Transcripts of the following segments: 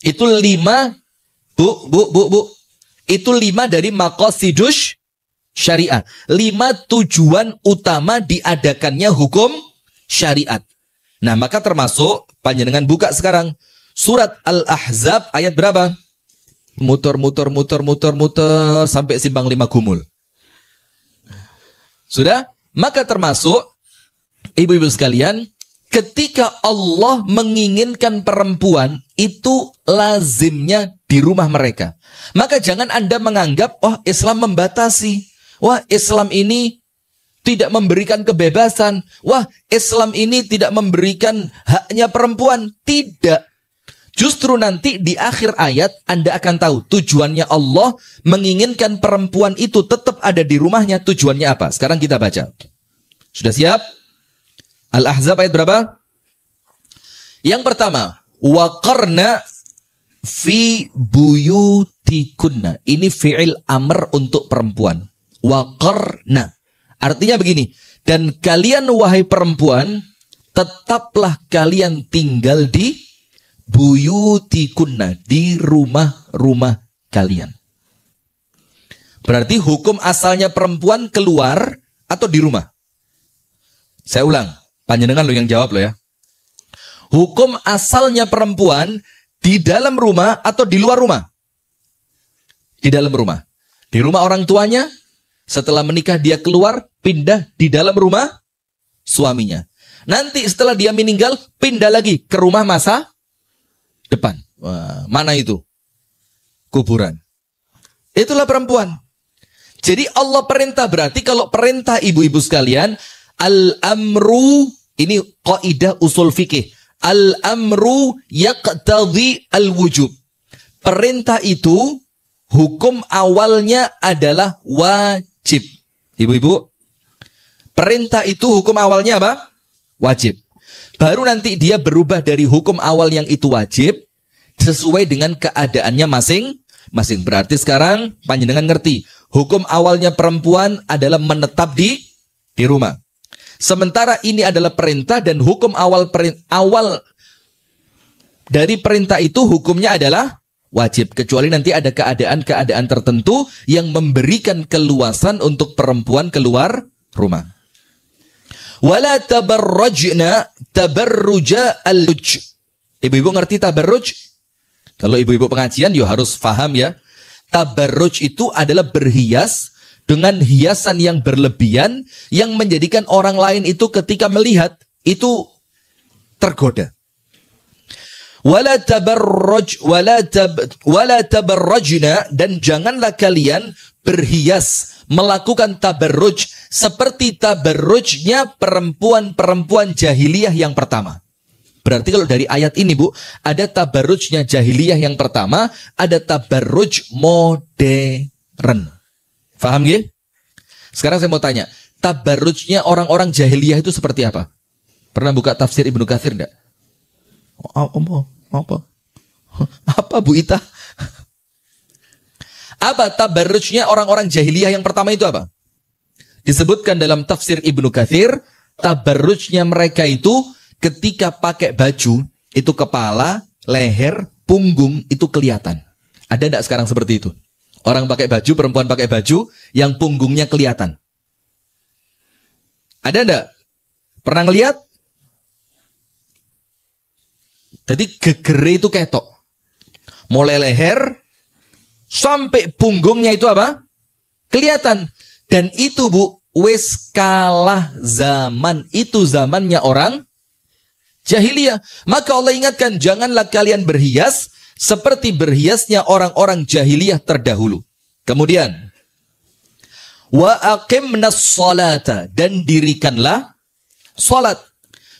Itu 5, Bu. Itu 5 dari maqasidus syariat. 5 tujuan utama diadakannya hukum syariat. Nah, maka termasuk, panjenengan buka sekarang surat Al-Ahzab ayat berapa? Muter sampai simpang 5 gumul. Sudah? Maka termasuk, ibu-ibu sekalian, ketika Allah menginginkan perempuan, itu lazimnya di rumah mereka. Maka jangan Anda menganggap, wah Islam membatasi. Wah Islam ini tidak memberikan kebebasan. Wah Islam ini tidak memberikan haknya perempuan. Tidak. Justru nanti di akhir ayat Anda akan tahu tujuannya Allah menginginkan perempuan itu tetap ada di rumahnya. Tujuannya apa? Sekarang kita baca. Sudah siap? Al-Ahzab ayat berapa? Yang pertama, waqarna fi buyutikunna. Ini fi'il amr untuk perempuan. Waqarna. Artinya begini, dan kalian wahai perempuan, tetaplah kalian tinggal di buyutikunna, di rumah-rumah kalian. Berarti hukum asalnya perempuan keluar atau di rumah? Saya ulang, panjenengan lo yang jawab lo ya. Hukum asalnya perempuan di dalam rumah atau di luar rumah? Di dalam rumah. Di rumah orang tuanya, setelah menikah dia keluar, pindah di dalam rumah suaminya. Nanti setelah dia meninggal, pindah lagi ke rumah masa depan. Wah, mana itu? Kuburan. Itulah perempuan. Jadi Allah perintah, berarti kalau perintah ibu-ibu sekalian, al-amru, ini kaidah usul fikih. Al-amru yaqtadhi al-wujub. Perintah itu, hukum awalnya adalah wajib. Ibu-ibu, perintah itu hukum awalnya apa? Wajib. Baru nanti dia berubah dari hukum awal yang itu wajib sesuai dengan keadaannya masing-masing. Berarti sekarang panjenengan ngerti, hukum awalnya perempuan adalah menetap di rumah. Sementara ini adalah perintah dan hukum awal dari perintah itu hukumnya adalah wajib. Kecuali nanti ada keadaan-keadaan tertentu yang memberikan keluasan untuk perempuan keluar rumah. Wala tabarrajna tabarruja al-luj. Ibu-ibu ngerti tabarruj? Kalau ibu-ibu pengajian ya harus paham ya. Tabarruj itu adalah berhias dengan hiasan yang berlebihan yang menjadikan orang lain itu ketika melihat itu tergoda. Wala tabarrajna, dan janganlah kalian berhias melakukan tabarruj seperti tabarrujnya perempuan-perempuan jahiliyah yang pertama. Berarti kalau dari ayat ini Bu, ada tabarrujnya jahiliyah yang pertama, ada tabarruj modern. Faham ya? Sekarang saya mau tanya, tabarrujnya orang-orang jahiliyah itu seperti apa? Pernah buka tafsir Ibnu Katsir enggak? Apa Bu Ita? Apa tabarrujnya orang-orang jahiliyah yang pertama itu apa? Disebutkan dalam tafsir Ibnu Katsir, tabarrujnya mereka itu ketika pakai baju, itu kepala, leher, punggung itu kelihatan. Ada enggak sekarang seperti itu? Orang pakai baju, perempuan pakai baju, yang punggungnya kelihatan. Ada enggak? Pernah ngelihat? Jadi gegere itu ketok. Mulai leher sampai punggungnya itu apa? Kelihatan. Dan itu Bu, wis kalah zaman. Itu zamannya orang jahiliyah. Maka Allah ingatkan, janganlah kalian berhias seperti berhiasnya orang-orang jahiliyah terdahulu. Kemudian, wa aqimnas salata, dan dirikanlah salat.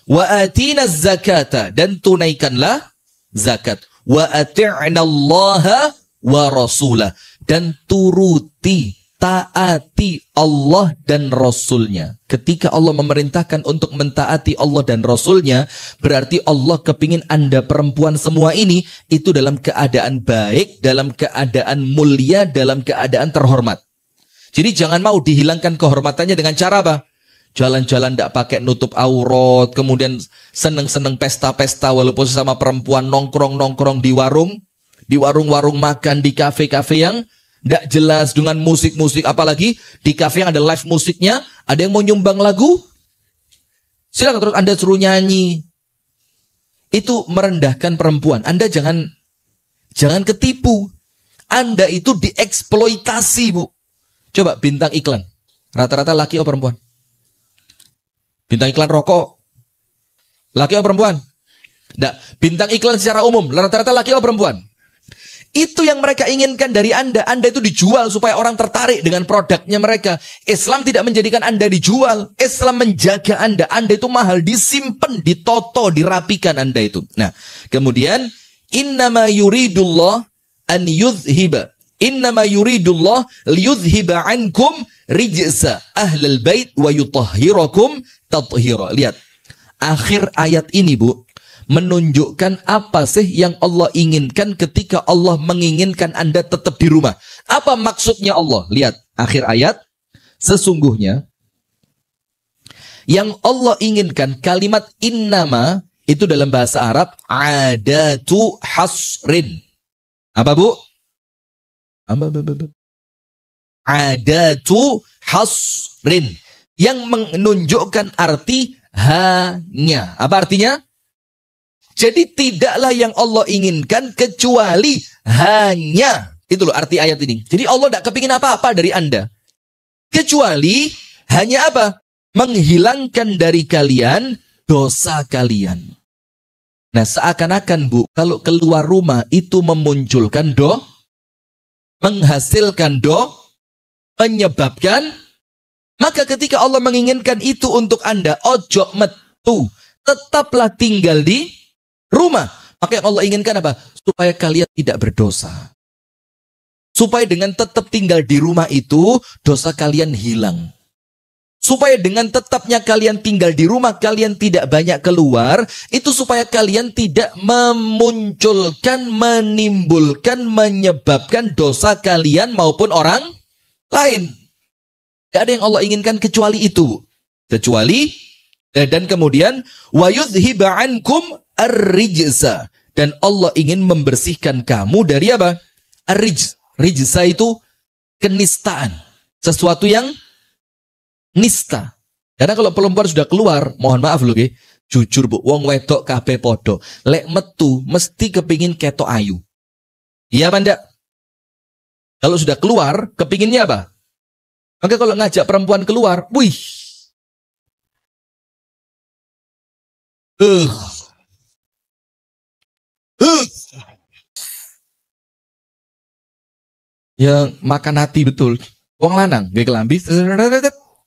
Wa atinaz zakata, dan tunaikanlah zakat. Wa ati'nallaha wa rasulah, dan turuti, taati Allah dan Rasulnya. Ketika Allah memerintahkan untuk mentaati Allah dan Rasulnya, berarti Allah kepingin Anda perempuan semua ini itu dalam keadaan baik, dalam keadaan mulia, dalam keadaan terhormat. Jadi jangan mau dihilangkan kehormatannya dengan cara apa? Jalan-jalan tidak pakai nutup aurat, kemudian seneng-seneng pesta-pesta walaupun sama perempuan, nongkrong-nongkrong di warung di warung-warung makan, di kafe-kafe yang tidak jelas dengan musik-musik, apalagi di kafe yang ada live musiknya, ada yang mau nyumbang lagu, silakan terus Anda suruh nyanyi. Itu merendahkan perempuan. Anda jangan ketipu. Anda itu dieksploitasi, Bu. Coba bintang iklan. Rata-rata laki atau perempuan? Bintang iklan rokok. Laki atau perempuan? Nah, bintang iklan secara umum. Rata-rata laki atau perempuan? Itu yang mereka inginkan dari Anda. Anda itu dijual supaya orang tertarik dengan produknya mereka. Islam tidak menjadikan Anda dijual. Islam menjaga Anda. Anda itu mahal. Disimpan, ditoto, dirapikan Anda itu. Nah, kemudian innama yuridullah an yudhiba. Innama yuridullah liyudhiba ankum rijsa ahlal bait wa yutahhirakum tathira. Lihat. Akhir ayat ini, Bu, menunjukkan apa sih yang Allah inginkan ketika Allah menginginkan Anda tetap di rumah. Apa maksudnya Allah? Lihat, akhir ayat. Sesungguhnya, yang Allah inginkan, kalimat innama, itu dalam bahasa Arab, adatu hasrin. Apa, Bu? Adatu hasrin. Yang menunjukkan arti hanya. Apa artinya? Jadi tidaklah yang Allah inginkan kecuali hanya. Itu loh arti ayat ini. Jadi Allah tidak kepingin apa-apa dari Anda. Kecuali hanya apa? Menghilangkan dari kalian dosa kalian. Nah, seakan-akan, Bu, kalau keluar rumah itu memunculkan menghasilkan menyebabkan, maka ketika Allah menginginkan itu untuk Anda, ojo metu, tetaplah tinggal di rumah. Maka yang Allah inginkan apa? Supaya kalian tidak berdosa. Supaya dengan tetap tinggal di rumah itu, dosa kalian hilang. Supaya dengan tetapnya kalian tinggal di rumah, kalian tidak banyak keluar, itu supaya kalian tidak memunculkan, menimbulkan, menyebabkan dosa kalian maupun orang lain. Tidak ada yang Allah inginkan kecuali itu. Kecuali, dan kemudian, wa yudhiba ankum ar-rijsa. Dan Allah ingin membersihkan kamu dari apa? Ar-rijsa. Rijsa itu kenistaan. Sesuatu yang nista. Karena kalau perempuan sudah keluar, mohon maaf loh, jujur, Bu, wong wedok kabeh podo. Lek metu mesti kepingin ketok ayu. Iya apa enggak? Kalau sudah keluar, kepinginnya apa? Maka kalau ngajak perempuan keluar, wih. Yang makan hati betul. Wong lanang, gak kelambi,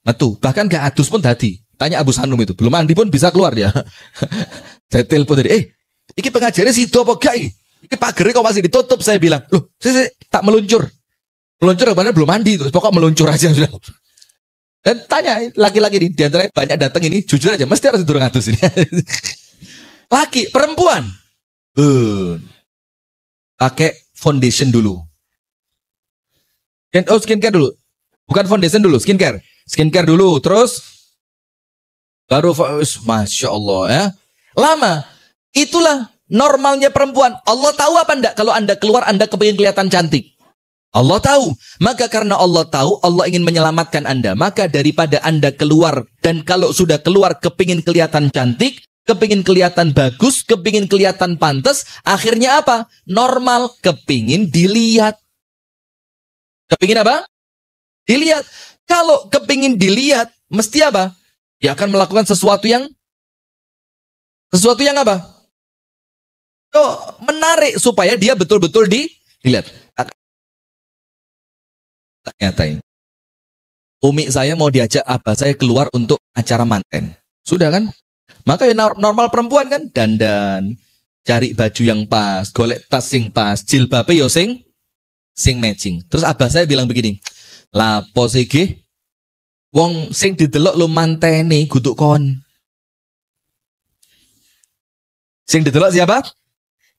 metu. Bahkan gak adus pun tadi. Tanya Abu Sanum itu, belum mandi pun bisa keluar dia. Saya telepon tadi, iki pengajarnya si apa gak? Iki pagernya kok masih ditutup, saya bilang. Loh, saya tak meluncur. Meluncur kemana belum mandi itu, pokok meluncur aja sudah. Dan tanya laki-laki ini, diantara banyak datang ini, jujur aja, mesti harus durung adus ini. Laki, perempuan, pakai foundation dulu. Skincare dulu, bukan foundation dulu, skincare dulu, terus baru, masya Allah ya, lama. Itulah normalnya perempuan. Allah tahu apa enggak? Kalau Anda keluar, Anda kepingin kelihatan cantik. Allah tahu. Maka karena Allah tahu, Allah ingin menyelamatkan Anda. Maka daripada Anda keluar, dan kalau sudah keluar kepingin kelihatan cantik, kepingin kelihatan bagus, kepingin kelihatan pantas, akhirnya apa? Normal, kepingin dilihat. Kepingin apa? Dilihat. Kalau kepingin dilihat, mesti apa? Dia akan melakukan sesuatu yang apa? Menarik supaya dia betul-betul dilihat. Ternyata ini umi saya mau diajak abah saya keluar untuk acara manten. Sudah kan? Maka ya normal perempuan kan, dandan, cari baju yang pas, golek tas sing pas, jilbabe yo sing matching. Terus abah saya bilang begini, lapo sih ge? Wong sing didelok lu mantene kutuk kon. Sing didelok siapa?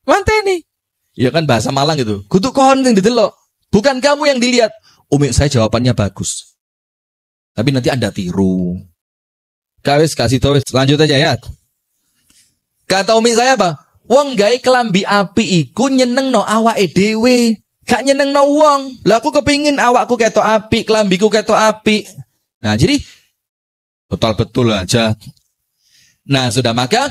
Mantene. Ya kan bahasa Malang itu. Kutuk kon sing didelok. Bukan kamu yang dilihat. Umi saya jawabannya bagus. Tapi nanti Anda tiru. Kawis kasih tahu, lanjut aja ya. Kata umi saya apa? Wong gawe kelambi api iku nyenengno awake dhewe, gak nyenengno wong. Lah aku kepingin awakku ketok api, kelambiku ketok api. Nah, jadi total betul aja. Nah, sudah, maka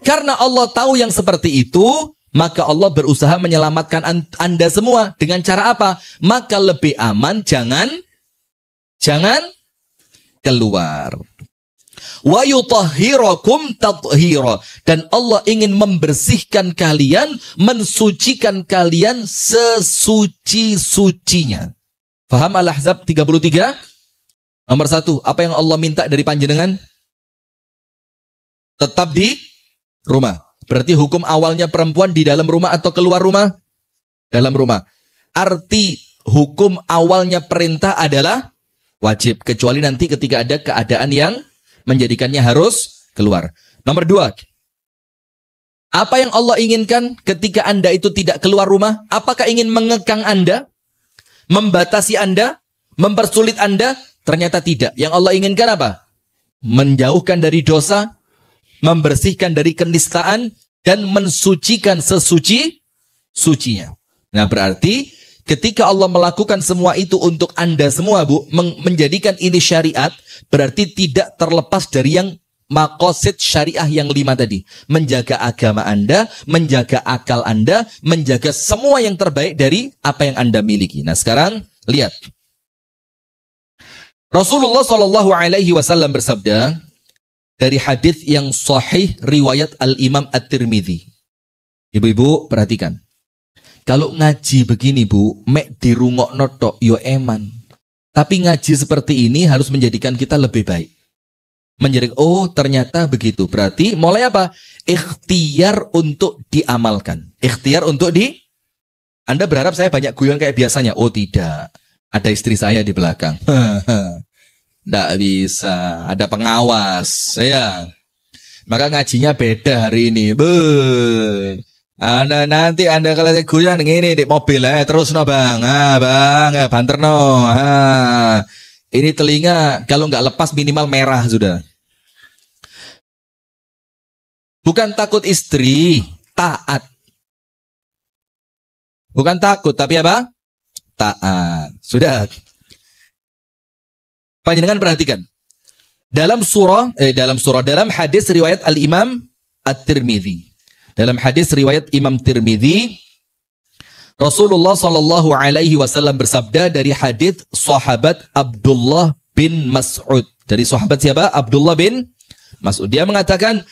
karena Allah tahu yang seperti itu, maka Allah berusaha menyelamatkan Anda semua dengan cara apa? Maka lebih aman jangan keluar. Wa yutahhirakum tathira, dan Allah ingin membersihkan kalian, mensucikan kalian sesuci-sucinya. Faham Al-Ahzab 33? Nomor 1, apa yang Allah minta dari panjenengan? Tetap di rumah. Berarti hukum awalnya perempuan di dalam rumah atau keluar rumah? Dalam rumah. Arti hukum awalnya perintah adalah wajib, kecuali nanti ketika ada keadaan yang menjadikannya harus keluar. Nomor 2, apa yang Allah inginkan ketika Anda itu tidak keluar rumah? Apakah ingin mengekang Anda? Membatasi Anda? Mempersulit Anda? Ternyata tidak. Yang Allah inginkan apa? Menjauhkan dari dosa, membersihkan dari kenistaan, dan mensucikan sesuci-sucinya. Nah, berarti ketika Allah melakukan semua itu untuk Anda semua, Bu, menjadikan ini syariat, berarti tidak terlepas dari yang maqasid syariah yang 5 tadi. Menjaga agama Anda, menjaga akal Anda, menjaga semua yang terbaik dari apa yang Anda miliki. Nah, sekarang lihat. Rasulullah SAW bersabda dari hadis yang sahih riwayat Al-Imam At-Tirmidzi. Ibu-ibu perhatikan. Kalau ngaji begini, Bu, mek dirungokno tok yo eman. Tapi ngaji seperti ini harus menjadikan kita lebih baik. Menjadi, oh ternyata begitu. Berarti mulai apa? Ikhtiar untuk diamalkan. Ikhtiar untuk Anda berharap saya banyak guyon kayak biasanya? Oh tidak. Ada istri saya di belakang. Tidak bisa. Ada pengawas. Ya. Maka ngajinya beda hari ini. Nanti Anda kalau guyon ini di mobil terus no bang. Bang, banter no. Ini telinga kalau nggak lepas minimal merah sudah. Bukan takut istri, taat. Bukan takut, tapi apa? Taat. Sudah. Panjenengan perhatikan. Dalam hadis riwayat Al-Imam At-Tirmidzi. Dalam hadis riwayat Imam Tirmidzi, Rasulullah SAW bersabda dari hadis sahabat Abdullah bin Mas'ud. Dari sahabat siapa? Abdullah bin Mas'ud. Dia mengatakan,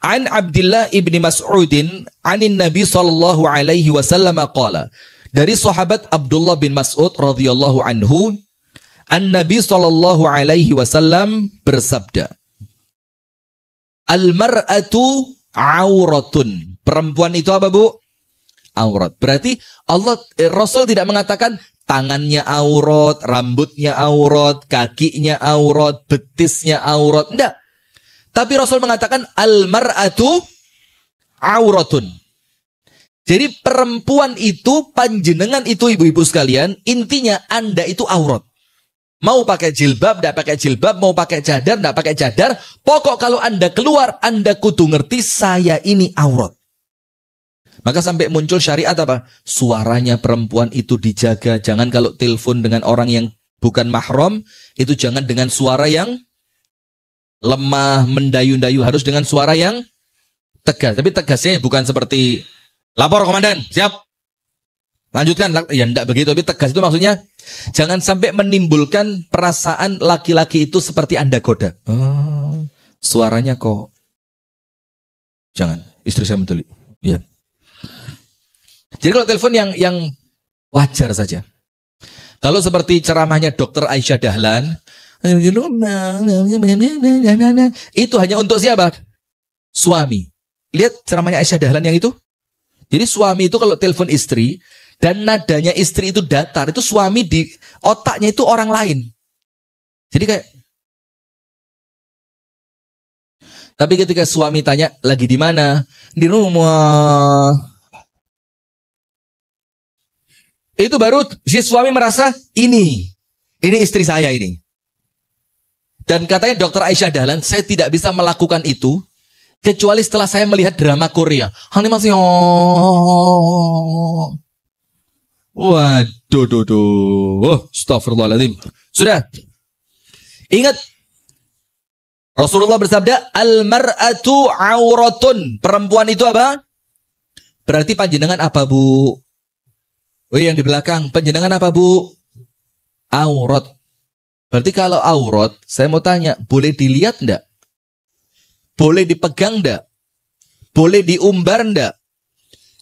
An Abdullah ibni Mas'udin anin Nabi SAW qala. Dari sahabat Abdullah bin Mas'ud radhiyallahu anhu, An-Nabi SAW bersabda, Al-mar'atu auratun. Perempuan itu apa, Bu? Aurat. Berarti Rasul tidak mengatakan tangannya aurat, rambutnya aurat, kakinya aurat, betisnya aurat. Tidak. Tapi Rasul mengatakan al-mar'atu auratun. Jadi perempuan itu, panjenengan itu ibu-ibu sekalian, intinya Anda itu aurat. Mau pakai jilbab, tidak pakai jilbab, mau pakai cadar, tidak pakai cadar. Pokok kalau Anda keluar, Anda kudu ngerti saya ini aurat. Maka sampai muncul syariat apa? Suaranya perempuan itu dijaga. Jangan kalau telepon dengan orang yang bukan mahram, itu jangan dengan suara yang lemah, mendayu-dayu. Harus dengan suara yang tegas. Tapi tegasnya bukan seperti lapor komandan, siap. Lanjutkan. Ya enggak begitu. Tapi tegas itu maksudnya jangan sampai menimbulkan perasaan laki-laki itu seperti Anda goda. Oh, suaranya kok. Jangan. Istri saya mentelik. Ya. Jadi kalau telepon yang wajar saja. Kalau seperti ceramahnya Dr. Aisyah Dahlan, itu hanya untuk siapa? Suami. Lihat ceramahnya Aisyah Dahlan yang itu. Jadi suami itu kalau telepon istri dan nadanya istri itu datar, itu suami di otaknya itu orang lain. Jadi kayak. Tapi ketika suami tanya lagi di mana? Di rumah. Itu baru si suami merasa ini istri saya ini. Dan katanya Dr. Aisyah Dahlan, saya tidak bisa melakukan itu Kecuali setelah saya melihat drama Korea. Animasi. Waduh, astagfirullahaladzim. Sudah. Ingat. Rasulullah bersabda, al-mar'atu auratun. Perempuan itu apa? Berarti panjenengan apa, Bu? Oh, yang di belakang. Panjenengan apa, Bu? Aurat. Berarti kalau aurat, saya mau tanya, boleh dilihat enggak? Boleh dipegang enggak? Boleh diumbar enggak?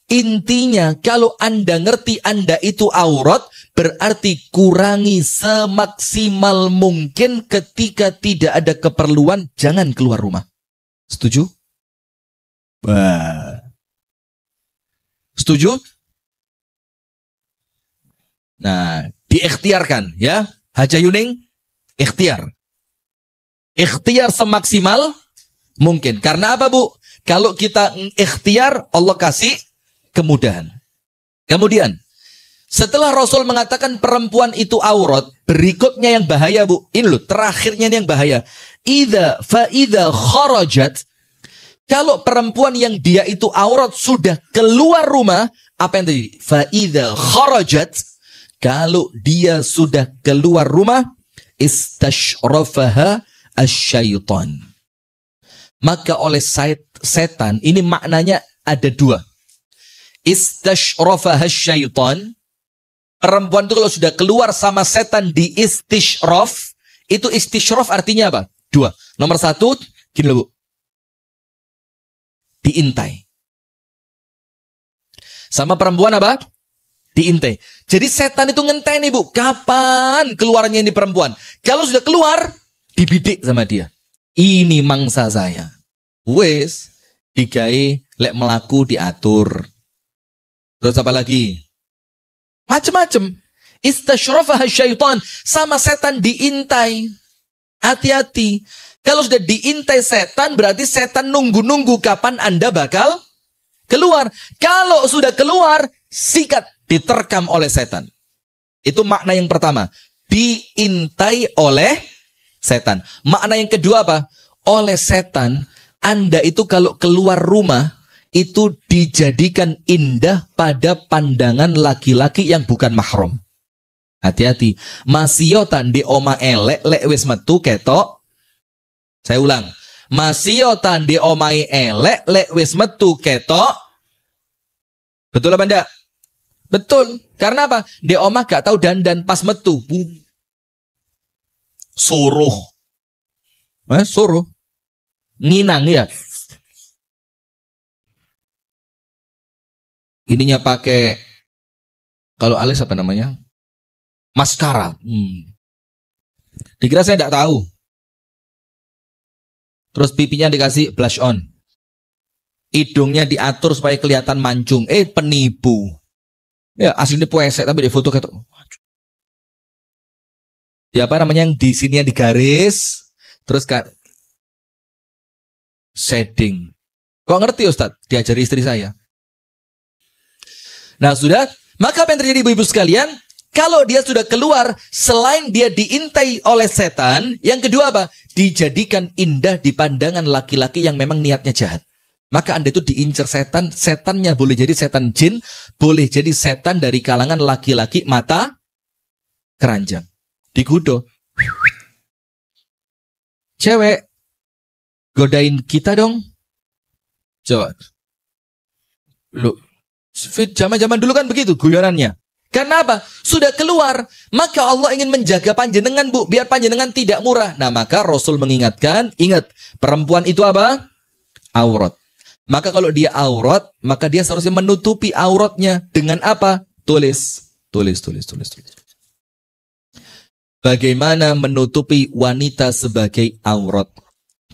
Intinya, kalau Anda ngerti Anda itu aurat, berarti kurangi semaksimal mungkin ketika tidak ada keperluan, jangan keluar rumah. Setuju? Wah. Setuju? Nah, diikhtiarkan ya. Haja Yuning, ikhtiar. Ikhtiar semaksimal mungkin. Karena apa, Bu? Kalau kita ikhtiar, Allah kasih kemudahan. Kemudian, setelah Rasul mengatakan perempuan itu aurat, berikutnya yang bahaya, Bu. Ini loh, terakhirnya yang bahaya. Idza kharajat, kalau perempuan yang dia itu aurat sudah keluar rumah, apa yang terjadi? Fa idza kharajat, kalau dia sudah keluar rumah, istashrafaha asyaitan. Maka oleh setan, ini maknanya ada dua. Istashrafaha syaitan. Perempuan itu kalau sudah keluar sama setan di istishraf, itu istishraf artinya apa? Dua. Nomor satu, gini loh, Bu. Diintai. Sama perempuan apa? Diintai. Jadi setan itu ngenteni, Bu. Kapan keluarnya ini perempuan? Kalau sudah keluar, dibidik sama dia. Ini mangsa saya. Wes, digai, lek melaku diatur. Terus apa lagi? Macem-macem. Istashrafaha syaitan. Sama setan diintai. Hati-hati. Kalau sudah diintai setan, berarti setan nunggu-nunggu kapan Anda bakal keluar. Kalau sudah keluar, sikat, diterkam oleh setan. Itu makna yang pertama. Diintai oleh setan. Makna yang kedua apa? Oleh setan, Anda itu kalau keluar rumah, itu dijadikan indah pada pandangan laki-laki yang bukan mahram. Hati-hati. Masiotan di oma elek, lek wis metu ketok. Saya ulang. Masiotan di omai elek, lek wis metu ketok. Betul apa enggak? Betul. Karena apa? Di omah gak tahu dandan pas metu. Suruh. Suruh. Nginang ya. Ininya pakai, kalau alis apa namanya? Maskara. Dikira saya tidak tahu. Terus pipinya dikasih blush on. Hidungnya diatur supaya kelihatan mancung. Penipu. Ya, aslinya puesek tapi di foto kayak ya apa namanya, yang di sini yang digaris, terus kan shading. Kok ngerti Ustadz? Diajari istri saya. Nah sudah, maka apa yang terjadi ibu-ibu sekalian? Kalau dia sudah keluar, selain dia diintai oleh setan, yang kedua apa? Dijadikan indah di pandangan laki-laki yang memang niatnya jahat. Maka Anda itu diincar setan, setannya boleh jadi setan jin, boleh jadi setan dari kalangan laki-laki mata keranjang. Digudo. Cewek, godain kita dong. Coba. Lu. Zaman-zaman dulu kan begitu guyonannya. Karena apa? Sudah keluar. Maka Allah ingin menjaga panjenengan, Bu. Biar panjenengan tidak murah. Nah maka Rasul mengingatkan. Ingat. Perempuan itu apa? Aurat. Maka kalau dia aurat. Maka dia seharusnya menutupi auratnya. Dengan apa? Tulis. Bagaimana menutupi wanita sebagai aurat?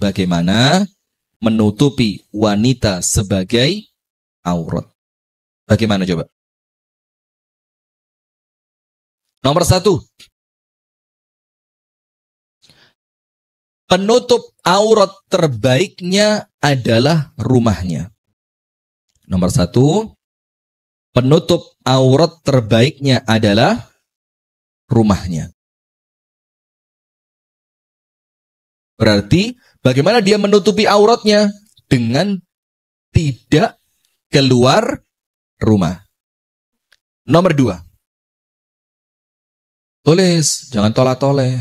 Bagaimana menutupi wanita sebagai aurat? Bagaimana coba? Nomor 1. Penutup aurat terbaiknya adalah rumahnya. Nomor 1. Penutup aurat terbaiknya adalah rumahnya. Berarti bagaimana dia menutupi auratnya? dengan tidak keluar rumah. Nomor 2. Tulis, jangan tolak-toleh.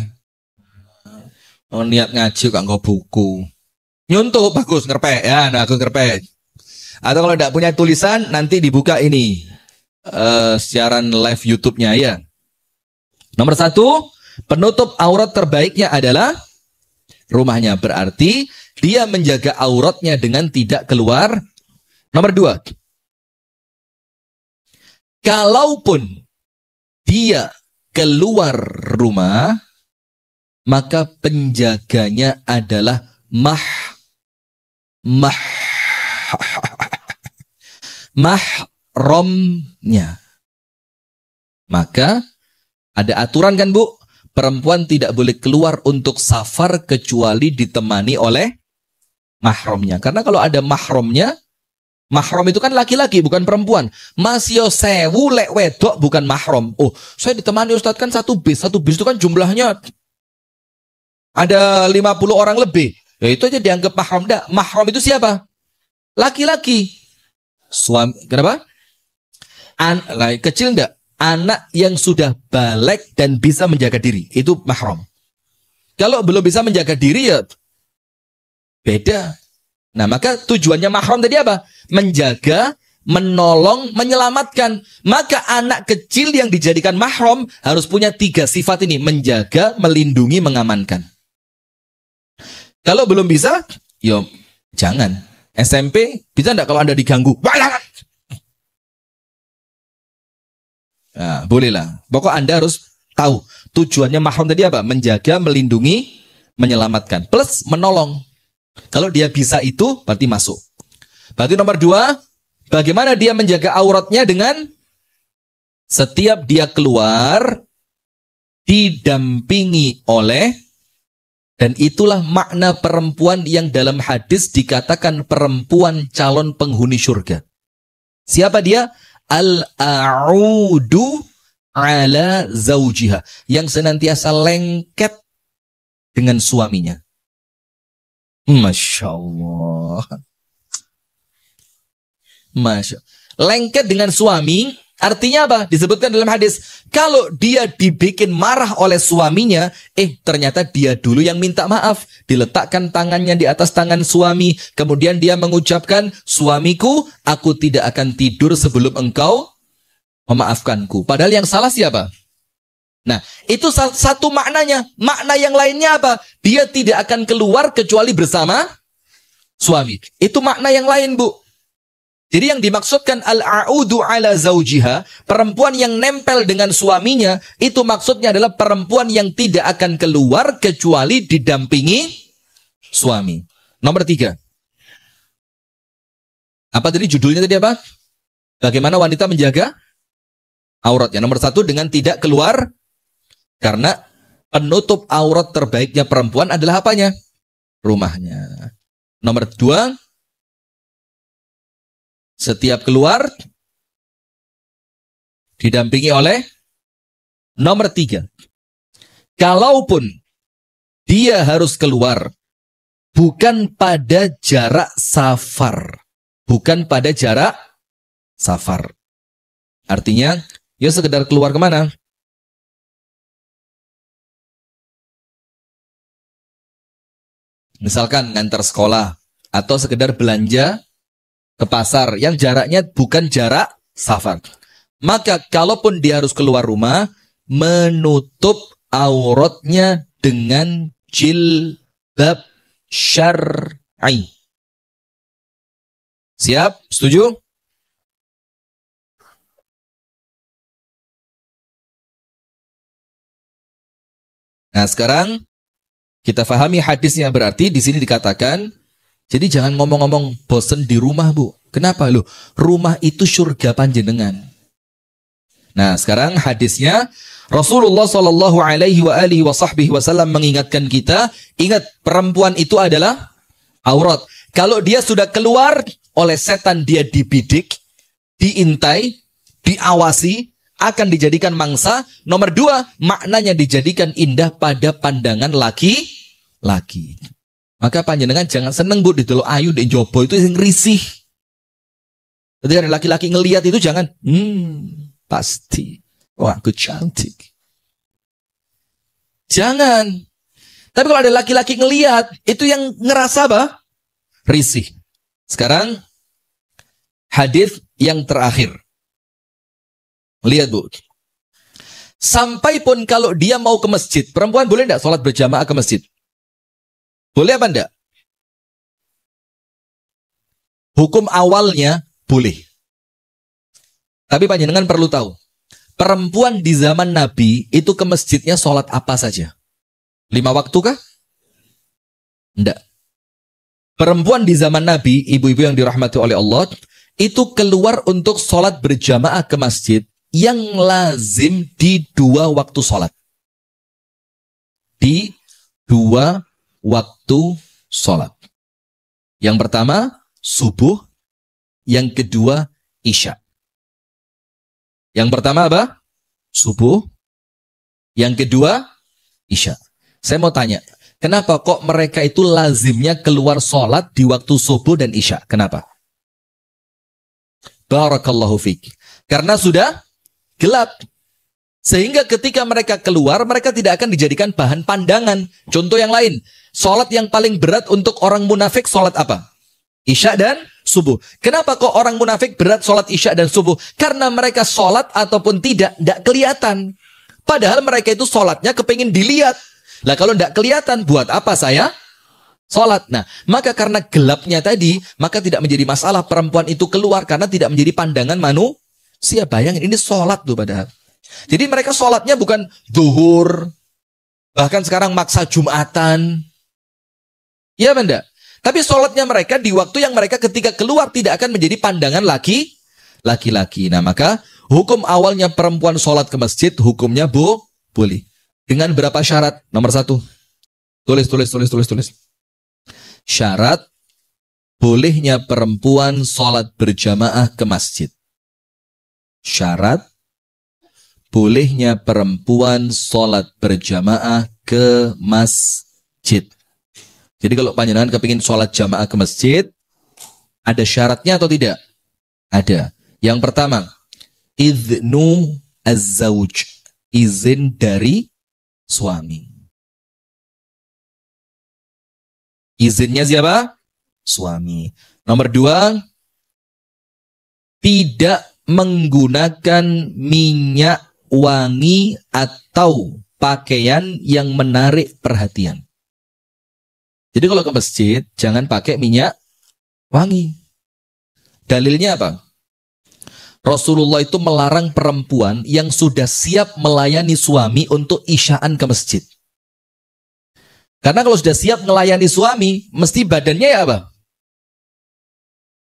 Niat ngaji kok nggak buku. Nyuntuh, bagus, ngerpek. Ya, nah, aku ngerpek. Atau kalau tidak punya tulisan, nanti dibuka ini. Siaran live YouTube-nya ya. Nomor 1, penutup aurat terbaiknya adalah rumahnya. Berarti dia menjaga auratnya dengan tidak keluar. Nomor 2, kalaupun dia keluar rumah, maka penjaganya adalah mahramnya. Maka ada aturan kan Bu, perempuan tidak boleh keluar untuk safar kecuali ditemani oleh mahramnya. Karena kalau ada mahramnya, mahram itu kan laki-laki bukan perempuan. Mas yo sewu lek wedok bukan mahram. Oh, saya ditemani Ustadz kan satu bis itu kan jumlahnya ada 50 orang lebih. Ya itu aja dianggap mahram. Mahram itu siapa? Laki-laki. Suami. Kenapa? Kecil enggak? Anak yang sudah balik dan bisa menjaga diri. Itu mahram. Kalau belum bisa menjaga diri ya beda. Nah maka tujuannya mahram tadi apa? Menjaga, menolong, menyelamatkan. Maka anak kecil yang dijadikan mahram harus punya 3 sifat ini. Menjaga, melindungi, mengamankan. Kalau belum bisa, yo jangan. SMP bisa enggak kalau Anda diganggu? Nah, bolehlah. Pokok Anda harus tahu tujuannya mahram tadi apa? Menjaga, melindungi, menyelamatkan. Plus menolong. Kalau dia bisa itu, berarti masuk. Berarti nomor 2, bagaimana dia menjaga auratnya dengan setiap dia keluar, didampingi oleh, dan itulah makna perempuan yang dalam hadis dikatakan perempuan calon penghuni surga. Siapa dia? Al-a'udu ala zaujiha. Yang senantiasa lengket dengan suaminya. Masya Allah. Masya Allah. Lengket dengan suami, artinya apa? Disebutkan dalam hadis, kalau dia dibikin marah oleh suaminya, ternyata dia dulu yang minta maaf. Diletakkan tangannya di atas tangan suami, kemudian dia mengucapkan, suamiku, aku tidak akan tidur sebelum engkau memaafkanku. Padahal yang salah siapa? Nah, itu satu maknanya. Makna yang lainnya apa? Dia tidak akan keluar kecuali bersama suami. Itu makna yang lain, Bu. Jadi yang dimaksudkan al-a'udu ala zaujiha, perempuan yang nempel dengan suaminya, itu maksudnya adalah perempuan yang tidak akan keluar kecuali didampingi suami. Nomor 3. Apa tadi judulnya tadi apa? Bagaimana wanita menjaga auratnya. Nomor 1 dengan tidak keluar, karena penutup aurat terbaiknya perempuan adalah apanya? Rumahnya. Nomor 2, setiap keluar didampingi oleh. Nomor 3, kalaupun dia harus keluar bukan pada jarak safar. Bukan pada jarak safar. Artinya, ya sekedar keluar kemana? Misalkan ngantar sekolah atau sekedar belanja ke pasar yang jaraknya bukan jarak safar. Maka kalaupun dia harus keluar rumah, menutup auratnya dengan jilbab syar'i. Siap? Setuju? Nah, sekarang kita fahami hadisnya. Berarti di sini dikatakan, jadi jangan ngomong-ngomong bosen di rumah, Bu. Kenapa lu? Rumah itu surga panjenengan. Nah, sekarang hadisnya Rasulullah Shallallahu Alaihi Wasallam mengingatkan kita, ingat perempuan itu adalah aurat. Kalau dia sudah keluar oleh setan, dia dibidik, diintai, diawasi, akan dijadikan mangsa. Nomor 2, maknanya dijadikan indah pada pandangan laki-laki. Maka panjenengan jangan seneng bu didelok ayu di jobo itu yang risih. Ketika ada laki-laki ngelihat itu jangan, pasti, wah aku cantik. Jangan. Tapi kalau ada laki-laki ngelihat, itu yang ngerasa apa? Risih. Sekarang hadis yang terakhir. Lihat bu. Sampai pun kalau dia mau ke masjid, perempuan boleh enggak sholat berjamaah ke masjid? Boleh apa enggak? Hukum awalnya boleh. Tapi panjenengan perlu tahu, perempuan di zaman Nabi itu ke masjidnya sholat apa saja? 5 waktu kah? Enggak. Perempuan di zaman Nabi, ibu-ibu yang dirahmati oleh Allah, itu keluar untuk sholat berjamaah ke masjid yang lazim di 2 waktu sholat. Di 2 waktu sholat. Yang pertama, subuh. Yang kedua, isya. Yang pertama apa? Subuh. Yang kedua, isya. Saya mau tanya, kenapa kok mereka itu lazimnya keluar sholat di waktu subuh dan isya? Kenapa? Barakallahu fiik. Karena sudah gelap. Sehingga ketika mereka keluar, mereka tidak akan dijadikan bahan pandangan. Contoh yang lain, sholat yang paling berat untuk orang munafik, sholat apa? Isya dan subuh. Kenapa kok orang munafik berat sholat isya dan subuh? Karena mereka sholat ataupun tidak kelihatan. Padahal mereka itu sholatnya kepingin dilihat. Lah kalau tidak kelihatan, buat apa saya sholat? Nah, maka karena gelapnya tadi, maka tidak menjadi masalah perempuan itu keluar karena tidak menjadi pandangan manusia. Bayangin, ini sholat tuh padahal. Jadi mereka sholatnya bukan zuhur, bahkan sekarang maksa Jumatan. Iya benda. Tapi sholatnya mereka di waktu yang mereka ketika keluar tidak akan menjadi pandangan laki-laki. Nah maka hukum awalnya perempuan sholat ke masjid, hukumnya boleh. Dengan berapa syarat? Nomor 1. Tulis. Syarat bolehnya perempuan sholat berjamaah ke masjid. Syarat bolehnya perempuan sholat berjamaah ke masjid. Jadi kalau panjenengan kepingin sholat jamaah ke masjid, ada syaratnya atau tidak? Ada. Yang pertama, iznu az-zawj, izin dari suami. Izinnya siapa? Suami. Nomor 2, tidak menggunakan minyak wangi atau pakaian yang menarik perhatian. Jadi kalau ke masjid, jangan pakai minyak wangi. Dalilnya apa? Rasulullah itu melarang perempuan yang sudah siap melayani suami untuk isyaan ke masjid. Karena kalau sudah siap melayani suami, mesti badannya ya apa?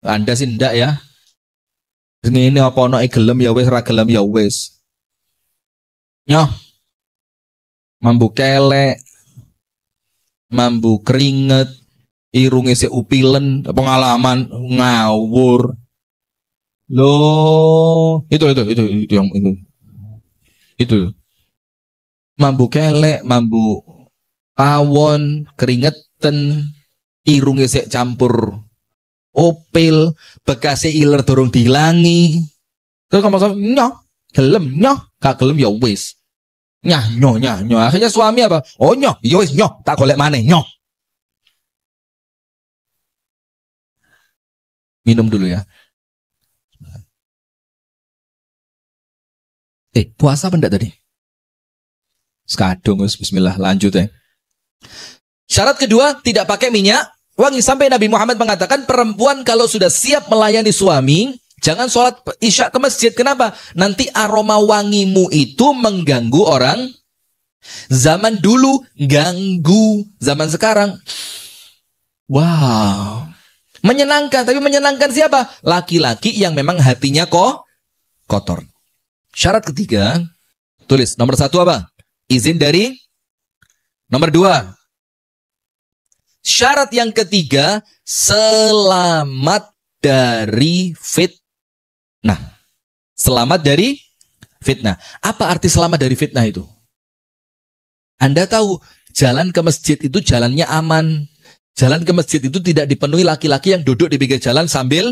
Anda sih enggak ya? Ini apa ono gelem ya wes, ra gelem ya wes. Nyoh. Mambu kelek, mambu keringet, irunge se upilen, pengalaman ngawur. Loh, itu yang itu. Itu. Mambu kelek, mambu pawon, keringetan, irunge se campur opil, bekasnya iler dorong dilangi. Terus kamu sama nyoh, gelem nyoh, gak gelem ya wis. Nyoh. Akhirnya suami apa? Oh nyoh, ya wis nyoh, tak golek maneh nyoh. Minum dulu ya. Puasa apa enggak tadi? Sekadung, bismillah, lanjut ya. Syarat kedua, tidak pakai minyak wangi. Sampai Nabi Muhammad mengatakan perempuan kalau sudah siap melayani suami, jangan sholat isya ke masjid. Kenapa? Nanti aroma wangimu itu mengganggu orang. Zaman dulu ganggu, zaman sekarang wow, menyenangkan. Tapi menyenangkan siapa? Laki-laki yang memang hatinya kotor. Syarat ketiga, tulis nomor 1 apa? Izin dari. Nomor 2, syarat yang ketiga, selamat dari fitnah. Selamat dari fitnah. Apa arti selamat dari fitnah itu? Anda tahu, jalan ke masjid itu jalannya aman. Jalan ke masjid itu tidak dipenuhi laki-laki yang duduk di pinggir jalan sambil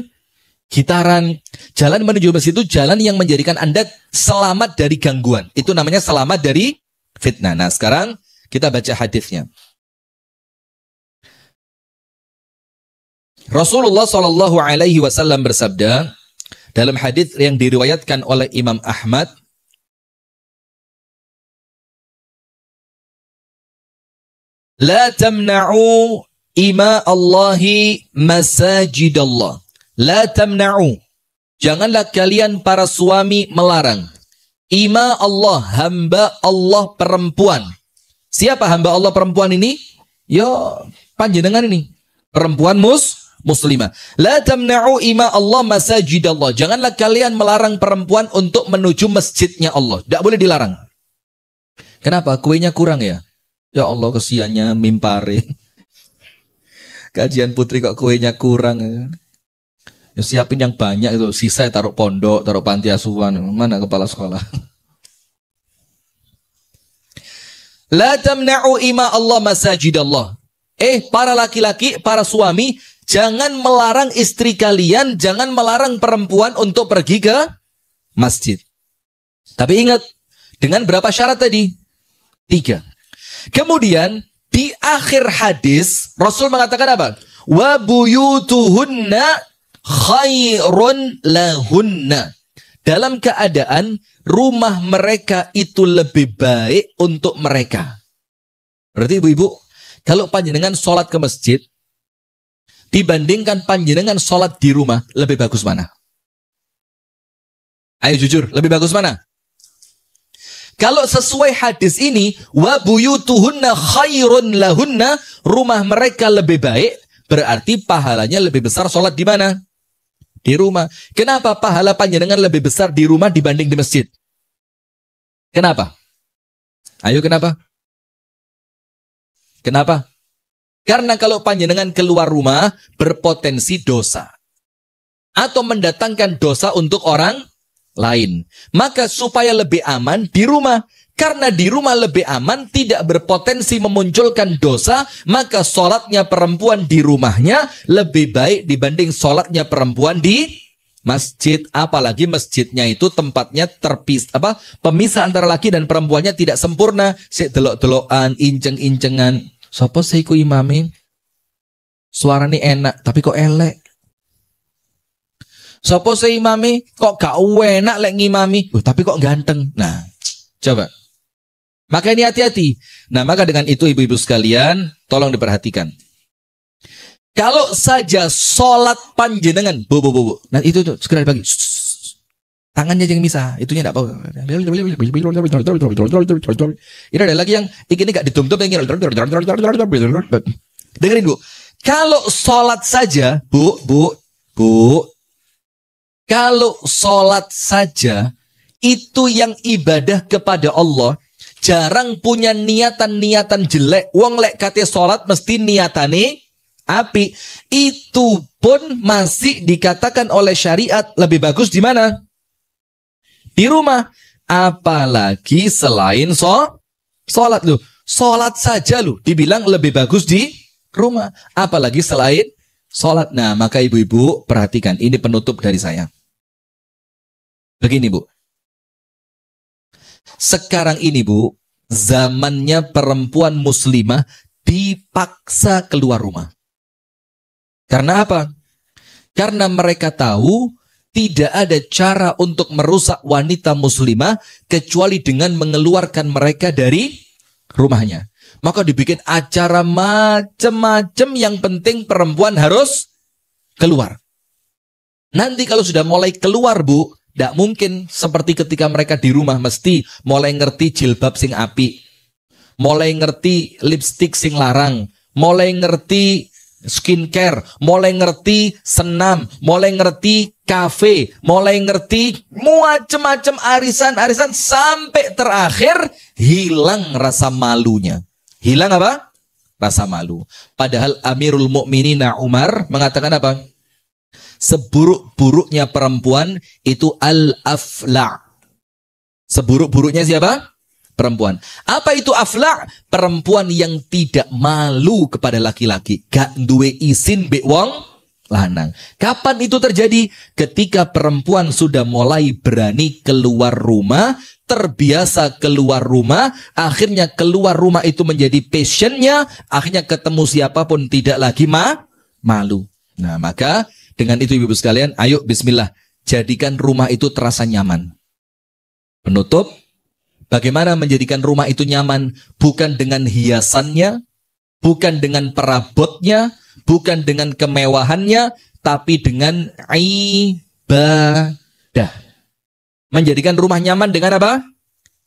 gitaran. Jalan menuju masjid itu jalan yang menjadikan Anda selamat dari gangguan. Itu namanya selamat dari fitnah. Nah, sekarang kita baca hadisnya. Rasulullah Shallallahu Alaihi Wasallam bersabda dalam hadis yang diriwayatkan oleh Imam Ahmad, La tamna'u ima Allahi masajidallah. La tamna'u. Janganlah kalian para suami melarang. Ima Allah, hamba Allah perempuan. Siapa hamba Allah perempuan ini? Yo, panjenengan ini. Perempuan muslimah. La tamna'u ima Allah masajidallah. Janganlah kalian melarang perempuan untuk menuju masjidnya Allah. Tidak boleh dilarang. Kenapa? Kuenya kurang ya? Ya Allah, kesiannya mimpare. Kajian putri kok kuenya kurang. Ya, siapin yang banyak itu. Sisa taruh pondok, taruh panti asuhan. Mana kepala sekolah? La tamna'u ima Allah masajidallah. Para laki-laki, para suami, jangan melarang istri kalian, jangan melarang perempuan untuk pergi ke masjid. Tapi ingat, dengan berapa syarat tadi? 3. Kemudian di akhir hadis Rasul mengatakan apa? Wa buyutuhunna khairun lahunna. Dalam keadaan rumah mereka itu lebih baik untuk mereka. Berarti ibu-ibu, kalau panjenengan sholat ke masjid dibandingkan panjenengan sholat di rumah, lebih bagus mana? Ayo jujur, lebih bagus mana? Kalau sesuai hadis ini, wa buyutuhunna khairun lahunna, rumah mereka lebih baik, berarti pahalanya lebih besar sholat di mana? Di rumah. Kenapa pahala panjenengan lebih besar di rumah dibanding di masjid? Kenapa? Ayo kenapa? Kenapa? Karena kalau panjenengan keluar rumah berpotensi dosa. Atau mendatangkan dosa untuk orang lain. Maka supaya lebih aman di rumah. Karena di rumah lebih aman, tidak berpotensi memunculkan dosa, maka sholatnya perempuan di rumahnya lebih baik dibanding sholatnya perempuan di masjid. Apalagi masjidnya itu tempatnya pemisah antara laki dan perempuannya tidak sempurna. Sik delok-delokan, inceng-incengan. Sopo seiku imami? Suaranya enak, tapi kok elek. Sopo se imami kok gak enak lek ngimami, tapi kok ganteng. Nah, coba. Maka ini hati-hati. Nah, maka dengan itu ibu-ibu sekalian, tolong diperhatikan. Kalau saja sholat panjenengan, bu. Nah, itu tuh segera dibagi. Tangannya yang bisa, itunya enggak apa. Ini ada lagi yang ini gak ditum-tum yang dengerin, Bu. Kalau sholat saja, Bu. Kalau sholat saja, itu yang ibadah kepada Allah, jarang punya niatan-niatan jelek. Wong lek kate sholat mesti niatane api. Itu pun masih dikatakan oleh syariat lebih bagus di mana? Di rumah. Apalagi selain sholat loh. Sholat saja loh dibilang lebih bagus di rumah. Apalagi selain sholat. Nah, maka ibu-ibu perhatikan. Ini penutup dari saya. Begini, Bu. Sekarang ini, Bu, zamannya perempuan muslimah dipaksa keluar rumah. Karena apa? Karena mereka tahu tidak ada cara untuk merusak wanita muslimah kecuali dengan mengeluarkan mereka dari rumahnya. Maka dibikin acara macam-macam, yang penting perempuan harus keluar. Nanti kalau sudah mulai keluar, Bu, tidak mungkin seperti ketika mereka di rumah, mesti mulai ngerti jilbab sing api, mulai ngerti lipstick sing larang, mulai ngerti skincare, mulai ngerti senam, mulai ngerti kafe, mulai ngerti macam-macam arisan-arisan, sampai terakhir hilang rasa malunya. Hilang apa? Rasa malu. Padahal Amirul Mukminin Umar mengatakan apa? Seburuk-buruknya perempuan itu al-afla'. Seburuk-buruknya siapa? perempuan. Apa itu afla? Perempuan yang tidak malu kepada laki-laki. Gak duwe izin mbek wong lanang. Kapan itu terjadi? Ketika perempuan sudah mulai berani keluar rumah, terbiasa keluar rumah, akhirnya keluar rumah itu menjadi passionnya, akhirnya ketemu siapapun tidak lagi malu. Nah, maka dengan itu ibu-ibu sekalian, ayo bismillah, jadikan rumah itu terasa nyaman. Penutup, bagaimana menjadikan rumah itu nyaman? Bukan dengan hiasannya, bukan dengan perabotnya, bukan dengan kemewahannya, tapi dengan ibadah. Menjadikan rumah nyaman dengan apa?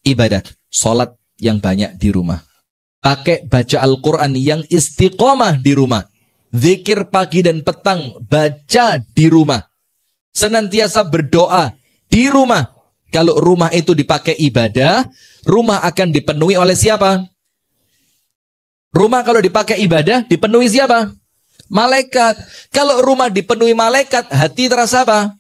Ibadah. Sholat yang banyak di rumah. Pakai baca Al-Quran yang istiqomah di rumah. Zikir pagi dan petang, baca di rumah. Senantiasa berdoa di rumah. Kalau rumah itu dipakai ibadah, rumah akan dipenuhi oleh siapa? Rumah kalau dipakai ibadah, dipenuhi siapa? Malaikat. Kalau rumah dipenuhi malaikat, hati terasa apa?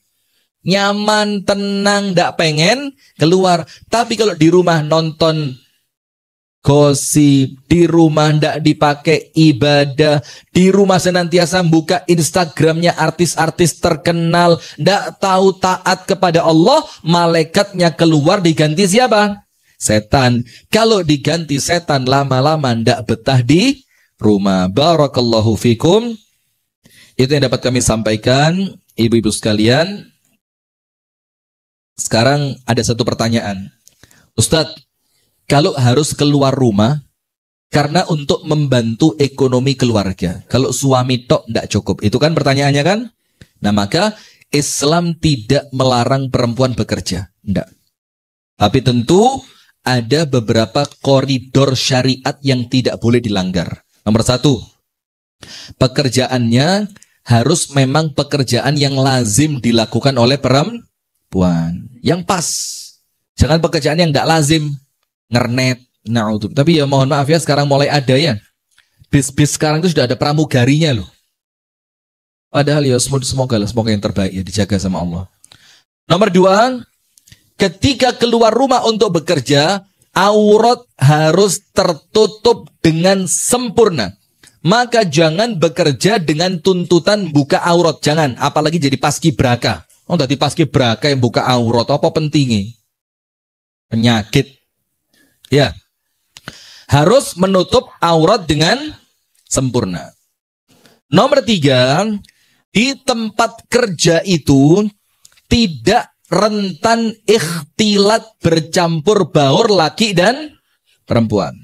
Nyaman, tenang, tidak pengen keluar. Tapi kalau di rumah nonton gosip, di rumah tidak dipakai ibadah, di rumah senantiasa buka Instagramnya artis-artis terkenal, tidak tahu taat kepada Allah, malaikatnya keluar diganti siapa? Setan. Kalau diganti setan, lama-lama tidak betah di rumah. Barakallahu fikum. Itu yang dapat kami sampaikan, ibu-ibu sekalian. Sekarang ada satu pertanyaan. Ustadz, kalau harus keluar rumah karena untuk membantu ekonomi keluarga, kalau suami tok tidak cukup, itu kan pertanyaannya kan? Nah, maka Islam tidak melarang perempuan bekerja, tidak. Tapi tentu ada beberapa koridor syariat yang tidak boleh dilanggar. Nomor satu, pekerjaannya harus memang pekerjaan yang lazim dilakukan oleh perempuan, yang pas. Jangan pekerjaan yang tidak lazim. Ngernet, na'udzubillah. Tapi ya mohon maaf ya, sekarang mulai ada ya. Bis-bis sekarang itu sudah ada pramugarinya loh. Padahal ya semoga yang terbaik ya, dijaga sama Allah. Nomor dua, ketika keluar rumah untuk bekerja, aurat harus tertutup dengan sempurna. Maka jangan bekerja dengan tuntutan buka aurat, jangan. Apalagi jadi paskibraka. Oh, tadi paskibraka yang buka aurat, apa pentingnya? Penyakit. Ya, harus menutup aurat dengan sempurna. Nomor tiga, di tempat kerja itu tidak rentan ikhtilat bercampur baur laki dan perempuan.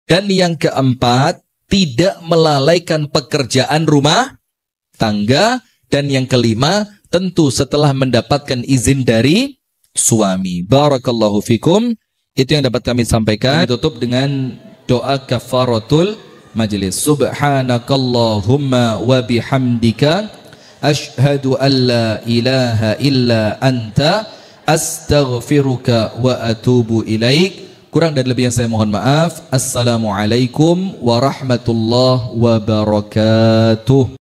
Dan yang keempat, tidak melalaikan pekerjaan rumah tangga. Dan yang kelima, tentu setelah mendapatkan izin dari suami. Barakallahu fikum. Itu yang dapat kami sampaikan. Tutup dengan doa kafaratul majlis. Subhanakallahumma wa bihamdika asyhadu an la ilaha illa anta astaghfiruka wa atubu ilaik. Kurang dan lebih yang saya mohon maaf. Assalamualaikum warahmatullahi wabarakatuh.